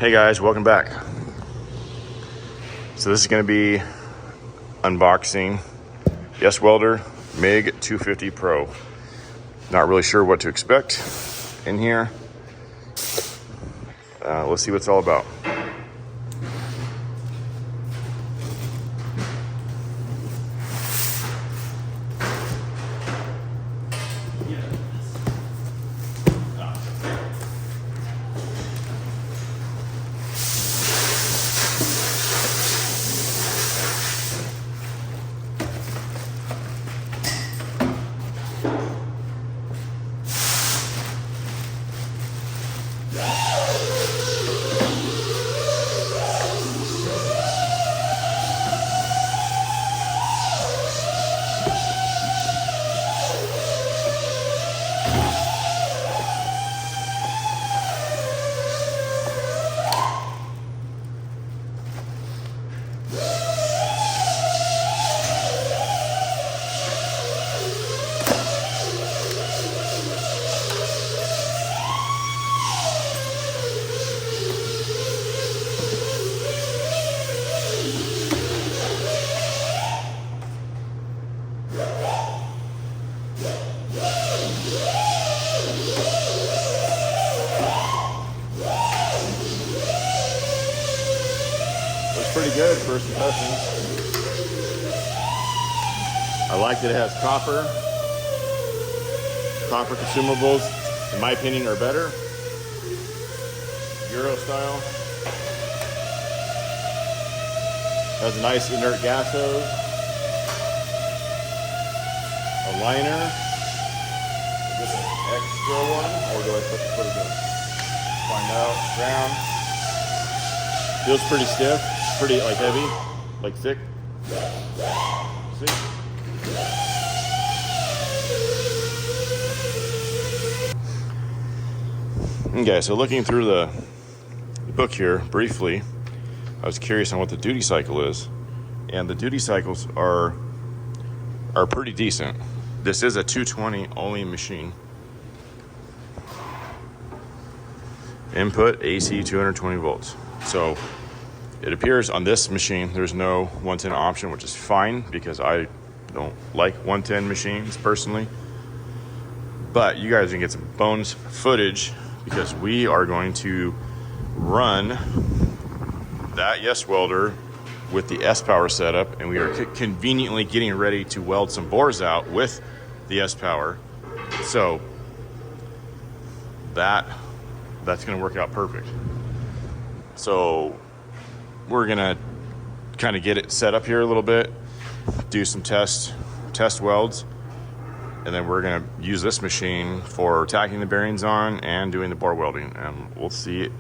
Hey guys, welcome back. So this is going to be unboxing YESWELDER MIG-250 PRO. Not really sure what to expect in here. Let's see what it's all about. Pretty good, first impressions. I like that it has copper. Copper consumables, in my opinion, are better. Euro style. Has a nice inert gas hose. A liner. Is this an extra one, or do I put it in? Find out. Ground. Feels pretty stiff. Pretty like heavy, like thick. See? Okay, so looking through the book here briefly, I was curious on what the duty cycle is, and the duty cycles are pretty decent. This is a 220 only machine. Input AC 220 volts. So it appears on this machine there's no 110 option, which is fine because I don't like 110 machines personally. But you guys can get some bonus footage because we are going to run that YESWELDER with the S-Power setup, and we are conveniently getting ready to weld some bores out with the S-Power. So that's going to work out perfect. So we're gonna kind of get it set up here a little bit, do some test welds, and then we're gonna use this machine for tacking the bearings on and doing the bore welding, and we'll see it.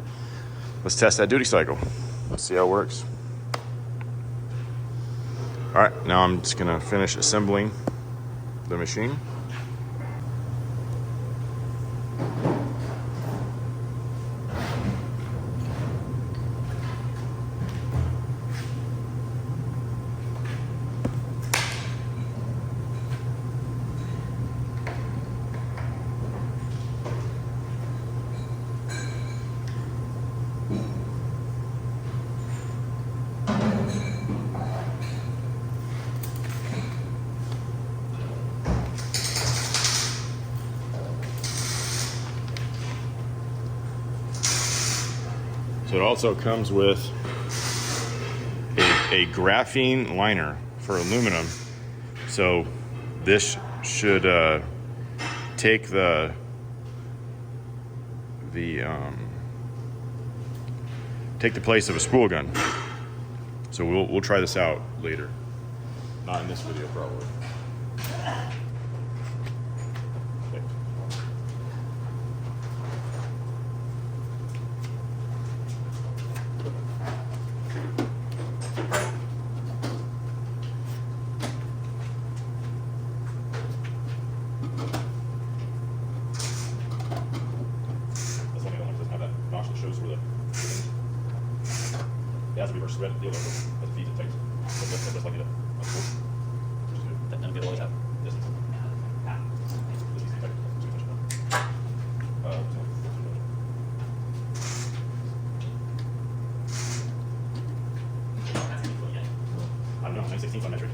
Let's test that duty cycle. Let's see how it works. All right, now I'm just gonna finish assembling the machine. So it also comes with a graphene liner for aluminum. So this should take the place of a spool gun. So we'll try this out later. Not in this video, probably. It has to be reversed. Red deal as it feeds it takes. Just like it. Then get all that. This is 16 on metric.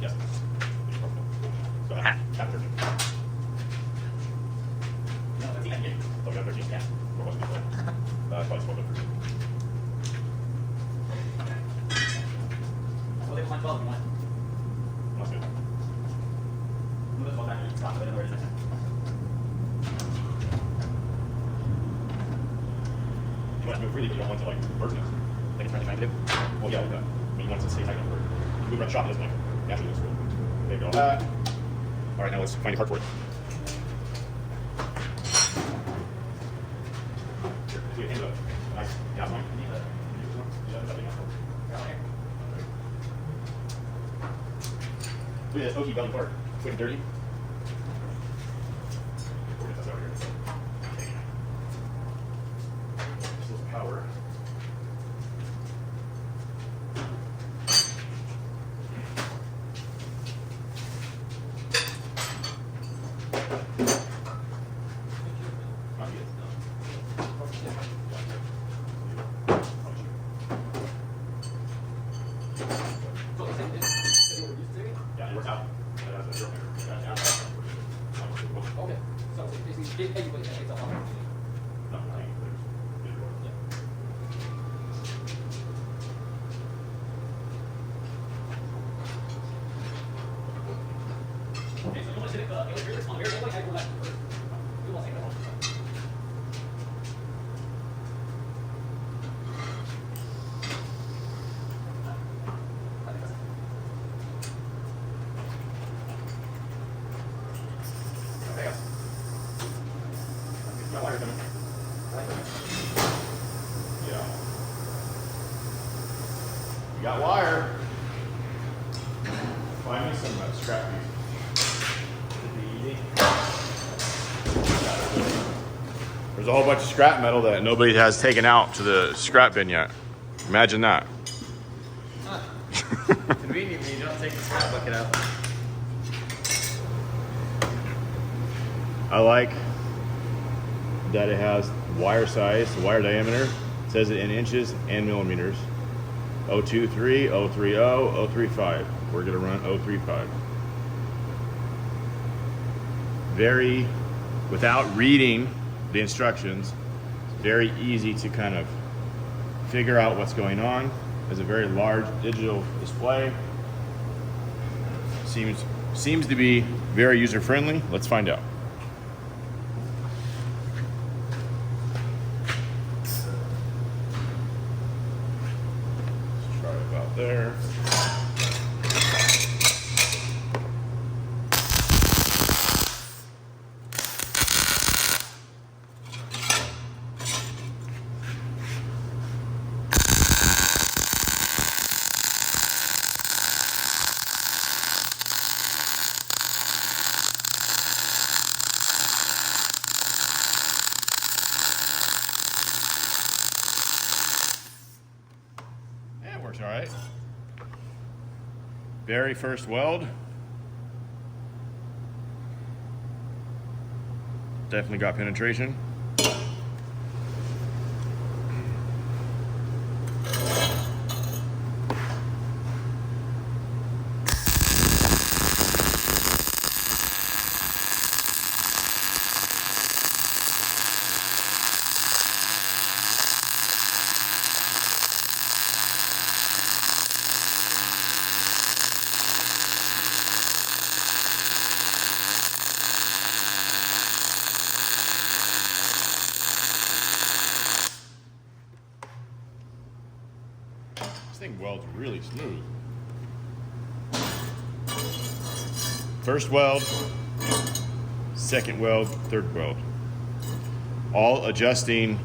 Yes. So half 13. No, 13. Oh, we got 13. Yeah. What was it before? Probably 12 or 13. Well, they was on 12 if you want. That's good. Move it back and stop it where it is next time. You want to move freely, but you don't want to like burst it. Like it's trying to kind of do. Well, yeah, like that. But you want it to stay tight enough where you move around the shop, it doesn't like naturally looks cool. There you go. All right, now let's find a part for it. Here, do it. Hand it up. Nice. Yeah, fine. Look at this oaky belly part. Quick and dirty. We'll get this over here. Just a little power. Yeah, it works out. Okay, so basically, anybody can take that off. No, I think Okay, so you want to sit it, on very quickly, I go left first. You want to take that off. got wire coming. Yeah. We got wire. Find me some scrap piece. Should be easy. There's a whole bunch of scrap metal that nobody has taken out to the scrap bin yet. Imagine that. Huh. Convenient when you don't take the scrap bucket out. I like that it has wire size, wire diameter. It says it in inches and millimeters. 023, 030, 035. We're gonna run 035. Very, without reading the instructions, it's very easy to kind of figure out what's going on. There's a very large digital display. Seems to be very user-friendly. Let's find out. Let's try it about there. Works all right. Very first weld. Definitely got penetration. This thing welds really smooth. First weld, second weld, third weld. All adjusting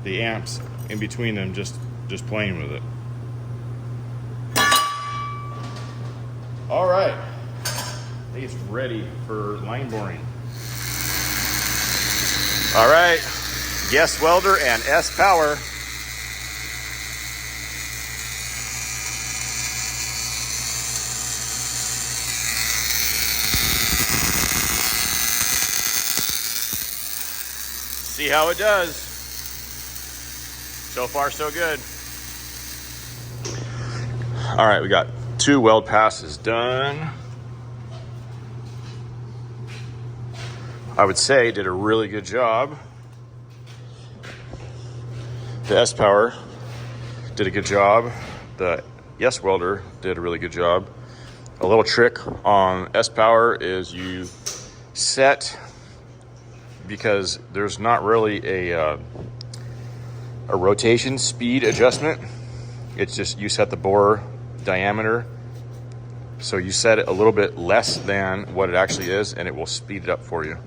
the amps in between them, just playing with it. All right, I think it's ready for line boring. All right, YESWELDER and S Power. See how it does. So far, so good. All right, we got 2 weld passes done. I would say did a really good job. The S-Power did a good job. The YESWELDER did a really good job. A little trick on S-Power is you set, because there's not really a rotation speed adjustment. It's just you set the bore diameter. So you set it a little bit less than what it actually is, and it will speed it up for you.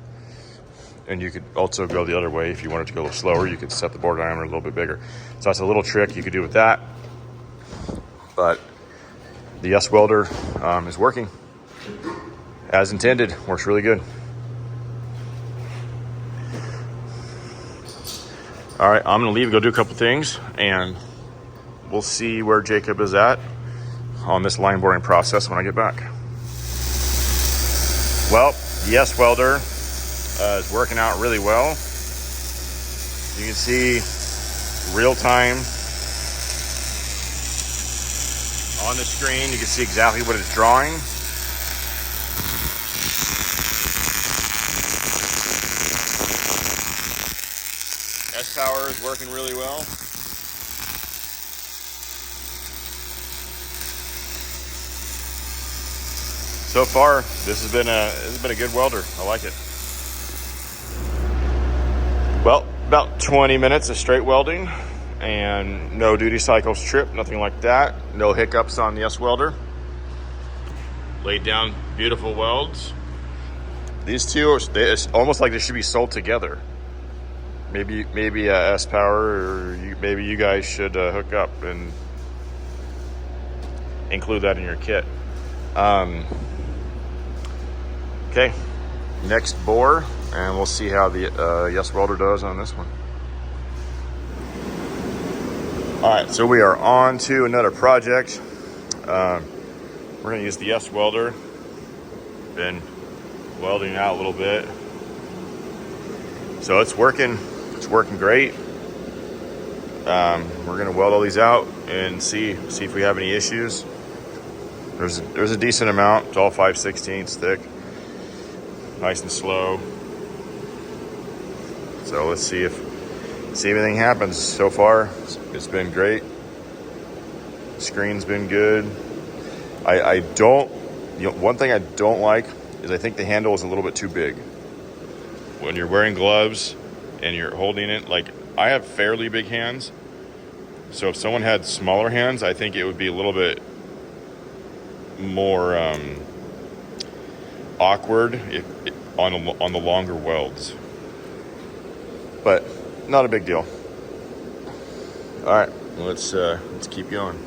And you could also go the other way. If you wanted to go a little slower, you could set the bore diameter a little bit bigger. So that's a little trick you could do with that. But the YESWELDER is working as intended. Works really good. All right, I'm gonna leave and go do a couple things, and we'll see where Jacob is at on this line boring process when I get back. Well, the YESWELDER is working out really well. You can see real time on the screen. You can see exactly what it's drawing. S-Power is working really well. So far, this has been a good welder. I like it. Well, about 20 minutes of straight welding and no duty cycles trip, nothing like that. No hiccups on the YESWELDER. Laid down beautiful welds. These two, it's almost like they should be sold together. Maybe S-Power, or maybe you guys should hook up and include that in your kit. Okay, next bore, and we'll see how the YESWELDER does on this one. All right, so we are on to another project. We're gonna use the YESWELDER. Been welding out a little bit. So it's working great. We're gonna weld all these out and see if we have any issues. There's a decent amount. It's all 5/16 thick, nice and slow. So let's see if anything happens. So far, it's been great. Screen's been good. One thing I don't like is I think the handle is a little bit too big. When you're wearing gloves and you're holding it, like I have fairly big hands. So if someone had smaller hands, I think it would be a little bit more awkward on the longer welds. But not a big deal. All right, let's keep going.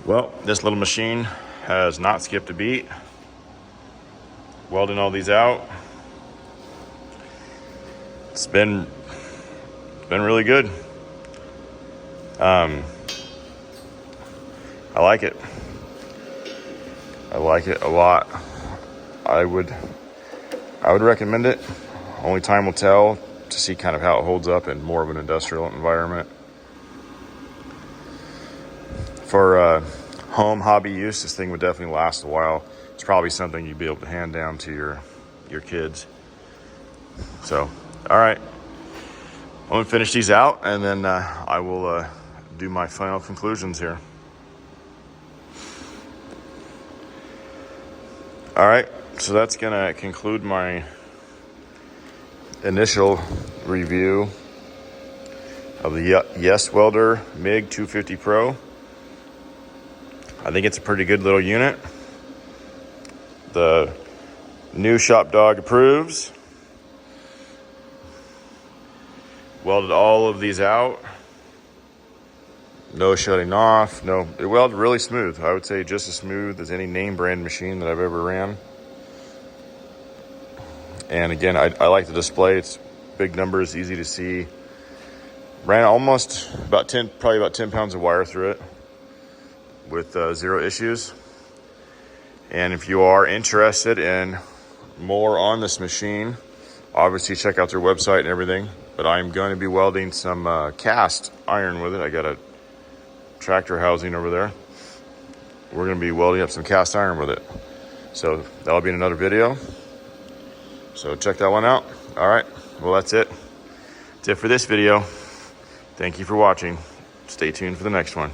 Well, this little machine has not skipped a beat. Welding all these out. It's been really good. I like it. I like it a lot. I would recommend it. Only time will tell to see kind of how it holds up in more of an industrial environment. For home hobby use, this thing would definitely last a while. It's probably something you'd be able to hand down to your kids. So, all right. I'm gonna finish these out, and then I will do my final conclusions here. All right, so that's gonna conclude my initial review of the YESWELDER MIG-250 Pro. I think it's a pretty good little unit. The new shop dog approves. Welded all of these out. No shutting off. No, it welded really smooth. I would say just as smooth as any name brand machine that I've ever ran. And again, I like the display. It's big numbers, easy to see. Ran almost probably about 10 pounds of wire through it with 0 issues. And if you are interested in more on this machine, obviously check out their website and everything. But I'm going to be welding some cast iron with it. I got a tractor housing over there. we're going to be welding up some cast iron with it. So that'll be in another video. So check that one out. All right, well, that's it. That's it for this video. Thank you for watching. Stay tuned for the next one.